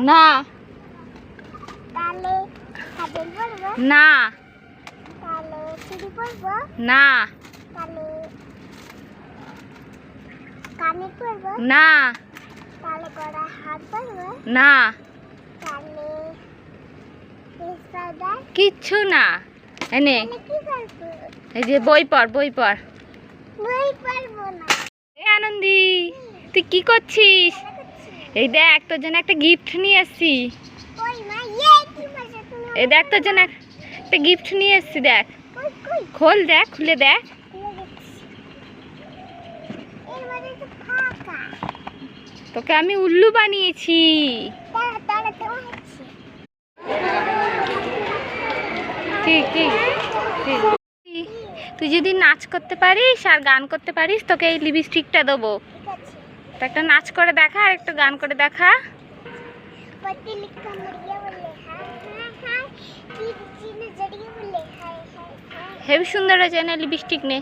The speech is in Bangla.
না না না না না কিচ্ছু না। এনে এই যে বই পড় বই পড়। আনন্দি তুই কি করছিস? এই দেখ তোর জন্য একটা গিফট নিয়ে এসছি। এই দেখ তোর জন্য একটা গিফট নিয়ে এসছি, দেখ খোল, দেখ খুলে দেখ। তোকে আমি উল্লু বানিয়েছি। তুই যদি নাচ করতে পারিস আর গান করতে পারিস তোকে এই লিপস্টিকটা দেবো। তো একটা নাচ করে দেখা আর একটা গান করে দেখা। হেবি সুন্দর হয়েছে না লিপস্টিক নে।